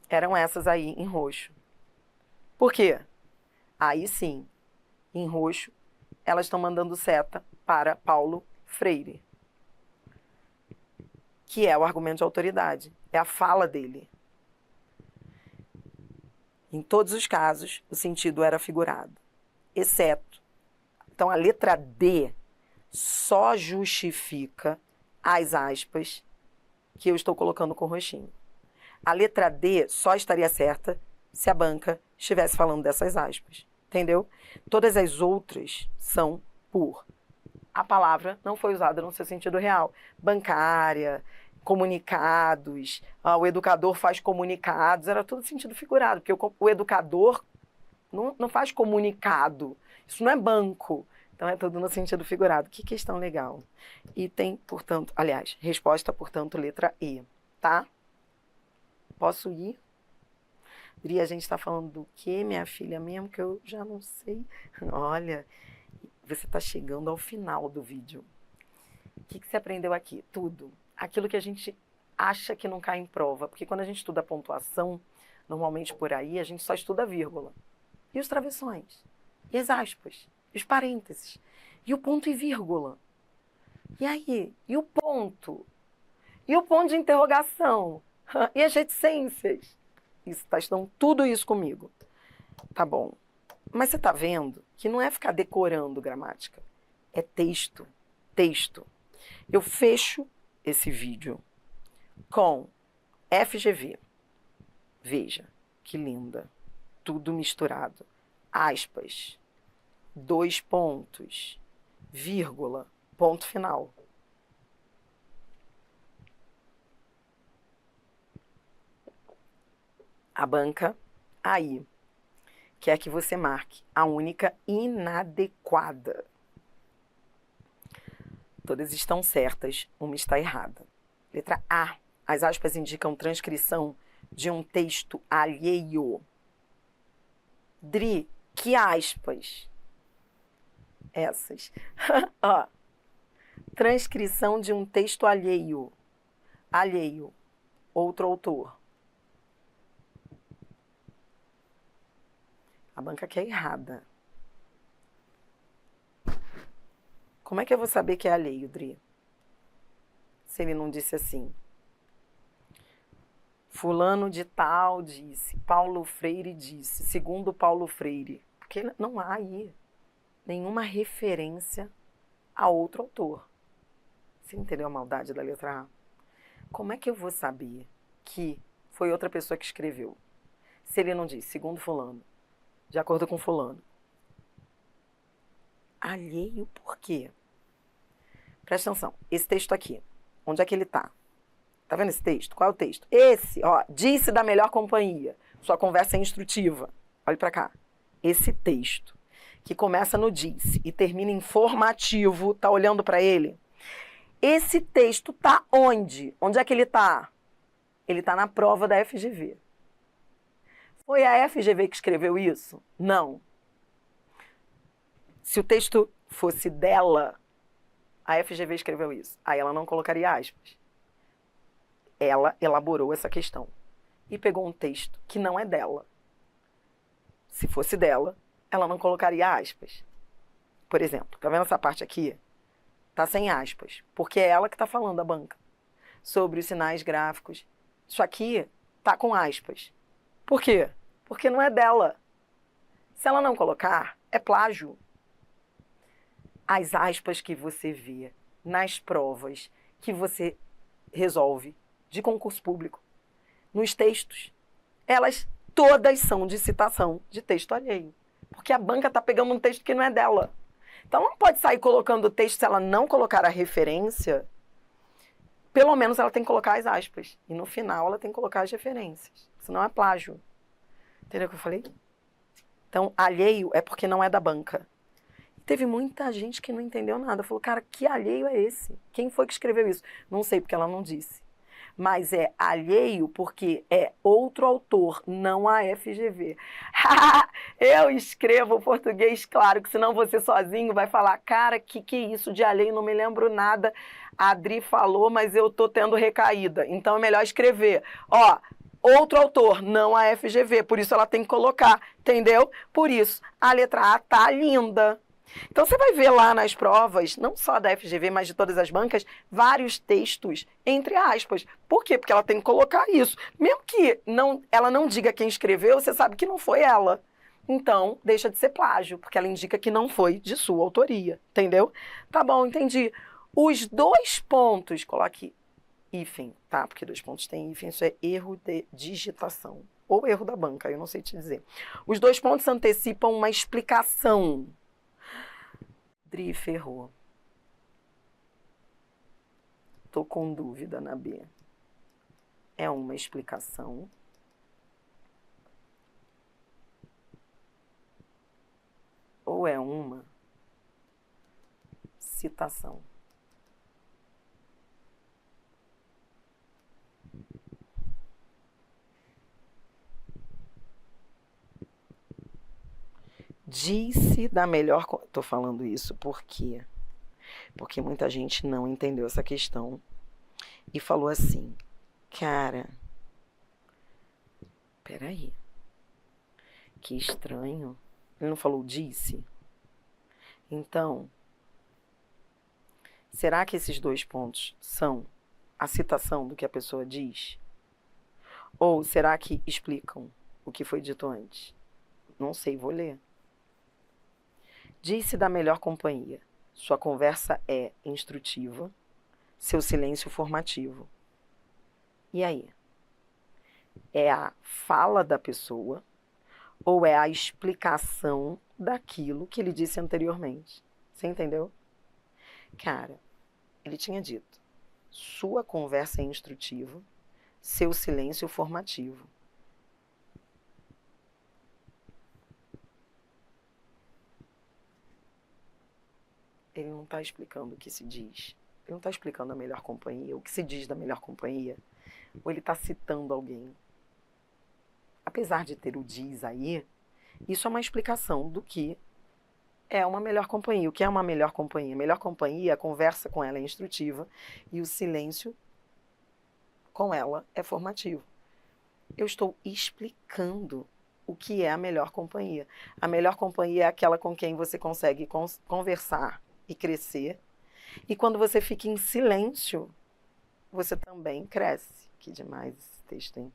[SPEAKER 1] eram essas aí em roxo. Por quê? Aí sim, em roxo, elas estão mandando seta para Paulo Freire, que é o argumento de autoridade, é a fala dele. Em todos os casos, o sentido era figurado, exceto. Então, a letra D só justifica as aspas que eu estou colocando com roxinho. A letra D só estaria certa se a banca estivesse falando dessas aspas, entendeu? Todas as outras são por a palavra não foi usada no seu sentido real. Bancária, comunicados, o educador faz comunicados, era tudo sentido figurado, porque o educador não faz comunicado, isso não é banco, Então, é tudo no sentido figurado. Que questão legal. Item, portanto, aliás, resposta, portanto, letra E, tá? Posso ir? Dri, a gente está falando do quê, minha filha, mesmo que eu já não sei. Olha, você está chegando ao final do vídeo. O que você aprendeu aqui? Tudo. Aquilo que a gente acha que não cai em prova. Porque quando a gente estuda a pontuação, normalmente por aí, a gente só estuda a vírgula. E os travessões? E as aspas? E os parênteses? E o ponto e vírgula? E aí? E o ponto? E o ponto de interrogação? E as reticências? Isso, tá estudando tudo isso comigo. Tá bom. Mas você tá vendo que não é ficar decorando gramática. É texto. Texto. Eu fecho esse vídeo com FGV. Veja, que linda. Tudo misturado. Aspas. 2 pontos. Vírgula. Ponto final. A banca aí quer que você marque a única inadequada. Todas estão certas, uma está errada. Letra A. As aspas indicam transcrição de um texto alheio. Dri, que aspas? Essas. Ó, transcrição de um texto alheio. Alheio. Outro autor. A banca quer errada. Como é que eu vou saber que é alheio, Dri? Se ele não disse assim. Fulano de tal disse, Paulo Freire disse, segundo Paulo Freire. Porque não há aí nenhuma referência a outro autor. Você entendeu a maldade da letra A? Como é que eu vou saber que foi outra pessoa que escreveu? Se ele não disse, segundo fulano, de acordo com fulano. Alheio por quê? Presta atenção, esse texto aqui, onde é que ele está? Tá vendo esse texto? Qual é o texto? Esse, ó, disse da melhor companhia. Sua conversa é instrutiva. Olha para cá. Esse texto, que começa no disse e termina em formativo, tá olhando para ele? Esse texto tá onde? Onde é que ele tá? Ele tá na prova da FGV. Foi a FGV que escreveu isso? Não. Se o texto fosse dela, a FGV escreveu isso. Aí ela não colocaria aspas. Ela elaborou essa questão e pegou um texto que não é dela. Se fosse dela, ela não colocaria aspas. Por exemplo, tá vendo essa parte aqui? Tá sem aspas, porque é ela que tá falando, a banca, sobre os sinais gráficos. Isso aqui tá com aspas. Por quê? Porque não é dela. Se ela não colocar, é plágio. As aspas que você vê nas provas que você resolve de concurso público, nos textos, elas todas são de citação de texto alheio. Porque a banca está pegando um texto que não é dela. Então ela não pode sair colocando o texto se ela não colocar a referência. Pelo menos ela tem que colocar as aspas. E no final ela tem que colocar as referências. Senão é plágio. Entendeu o que eu falei? Então, alheio é porque não é da banca. Teve muita gente que não entendeu nada. Falou, cara, que alheio é esse? Quem foi que escreveu isso? Não sei, porque ela não disse. Mas é alheio porque é outro autor, não a FGV. Eu escrevo português, claro, que senão você sozinho vai falar, cara, que é isso de alheio? Não me lembro nada. A Adri falou, mas eu tô tendo recaída. Então é melhor escrever. Ó, outro autor, não a FGV. Por isso ela tem que colocar, entendeu? Por isso, a letra A tá linda. Então você vai ver lá nas provas, não só da FGV, mas de todas as bancas, vários textos entre aspas. Por quê? Porque ela tem que colocar isso. Mesmo que ela não diga quem escreveu, você sabe que não foi ela. Então, deixa de ser plágio, porque ela indica que não foi de sua autoria. Entendeu? Tá bom, entendi. Os 2 pontos, coloque hífen, tá? Porque 2 pontos tem hífen, isso é erro de digitação. Ou erro da banca, eu não sei te dizer. Os 2 pontos antecipam uma explicação. Dri, ferrou. Tô com dúvida na B. É uma explicação? Ou é uma citação. Disse da melhor... Estou falando isso por quê? Porque muita gente não entendeu essa questão e falou assim, cara, peraí, que estranho. Ele não falou disse? Então, será que esses 2 pontos são a citação do que a pessoa diz? Ou será que explicam o que foi dito antes? Não sei, vou ler. Disse da melhor companhia. Sua conversa é instrutiva, seu silêncio formativo. E aí? É a fala da pessoa ou é a explicação daquilo que ele disse anteriormente? Você entendeu? Cara, ele tinha dito, sua conversa é instrutiva, seu silêncio formativo. Ele não está explicando o que se diz. Ele não está explicando a melhor companhia, o que se diz da melhor companhia. Ou ele está citando alguém. Apesar de ter o diz aí, isso é uma explicação do que é uma melhor companhia. O que é uma melhor companhia? Melhor companhia, a conversa com ela é instrutiva e o silêncio com ela é formativo. Eu estou explicando o que é a melhor companhia. A melhor companhia é aquela com quem você consegue conversar e crescer. E quando você fica em silêncio, você também cresce. Que demais esse texto, hein?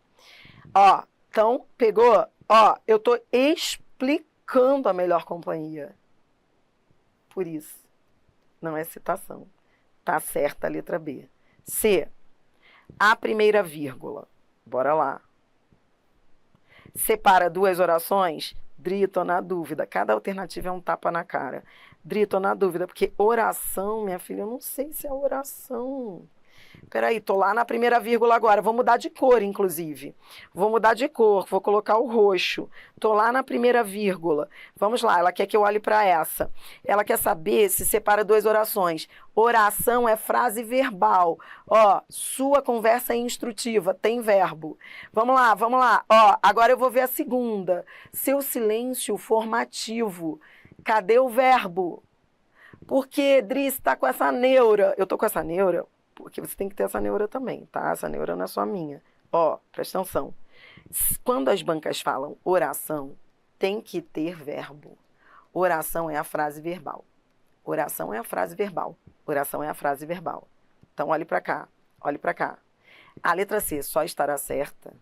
[SPEAKER 1] Ó, então, pegou? Ó, eu tô explicando a melhor companhia. Por isso, não é citação. Tá certa a letra B. C, a primeira vírgula. Bora lá. Separa 2 orações? Dri, tô na dúvida. Cada alternativa é um tapa na cara. Dri, tô na dúvida, porque oração, minha filha, eu não sei se é oração. Peraí, tô lá na primeira vírgula agora. Vou mudar de cor, inclusive. Vou mudar de cor, vou colocar o roxo. Tô lá na primeira vírgula. Vamos lá, ela quer que eu olhe para essa. Ela quer saber se separa 2 orações. Oração é frase verbal. Ó, sua conversa é instrutiva, tem verbo. Vamos lá, vamos lá. Ó, agora eu vou ver a segunda. Seu silêncio formativo. Cadê o verbo? Porque, Dris, tá com essa neura. Eu tô com essa neura? Porque você tem que ter essa neura também, tá? Essa neura não é só minha. Ó, presta atenção. Quando as bancas falam oração, tem que ter verbo. Oração é a frase verbal. Oração é a frase verbal. Oração é a frase verbal. Então, olhe para cá. Olhe para cá. A letra C só estará certa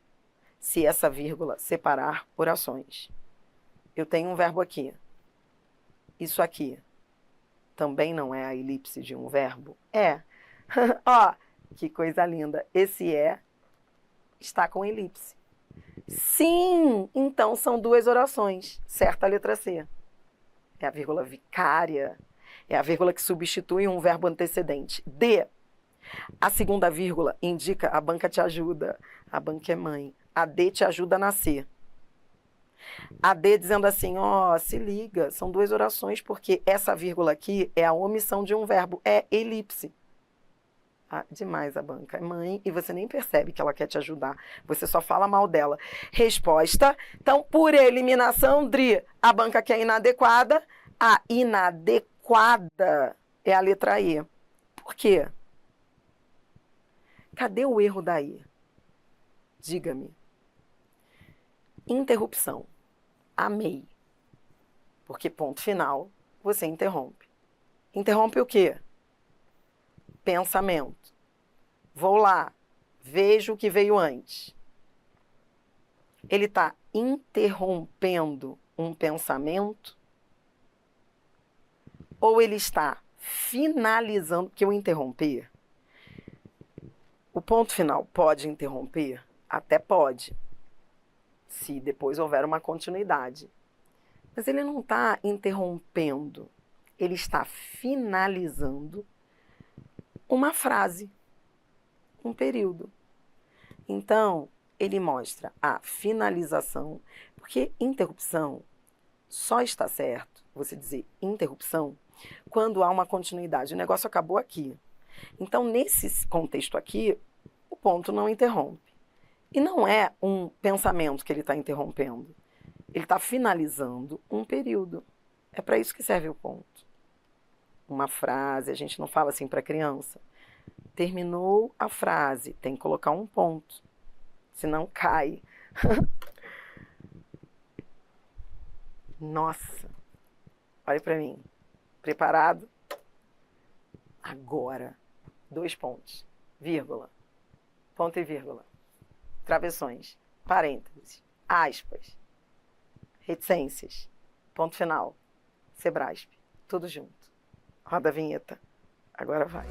[SPEAKER 1] se essa vírgula separar orações. Eu tenho um verbo aqui. Isso aqui também não é a elipse de um verbo? É. Ó, que coisa linda. Esse é está com elipse. Sim, então são 2 orações. Certa a letra C. É a vírgula vicária. É a vírgula que substitui um verbo antecedente. D. A segunda vírgula indica a banca te ajuda. A banca é mãe. A D te ajuda a nascer. A D dizendo assim, ó, se liga, são 2 orações, porque essa vírgula aqui é a omissão de um verbo. É elipse. Ah, demais a banca. É mãe e você nem percebe que ela quer te ajudar. Você só fala mal dela. Resposta. Então, por eliminação, Dri, a banca que é inadequada. A inadequada é a letra E. Por quê? Cadê o erro daí? Diga-me. Interrupção. Amei. Porque ponto final, você interrompe. Interrompe o quê? Pensamento. Vou lá, vejo o que veio antes. Ele está interrompendo um pensamento? Ou ele está finalizando? Porque o interromper, o ponto final pode interromper? Até pode, se depois houver uma continuidade. Mas ele não está interrompendo, ele está finalizando uma frase, um período. Então, ele mostra a finalização, porque interrupção só está certo, você dizer interrupção quando há uma continuidade. O negócio acabou aqui. Então, nesse contexto aqui, o ponto não interrompe. E não é um pensamento que ele está interrompendo. Ele está finalizando um período. É para isso que serve o ponto. Uma frase, a gente não fala assim para criança. Terminou a frase, tem que colocar um ponto. Senão cai. Nossa. Olha para mim. Preparado? Agora. 2 pontos. Vírgula. Ponto e vírgula. Travessões. Parênteses. Aspas. Reticências. Ponto final. Sebrasp. Tudo junto. Roda a vinheta. Agora vai.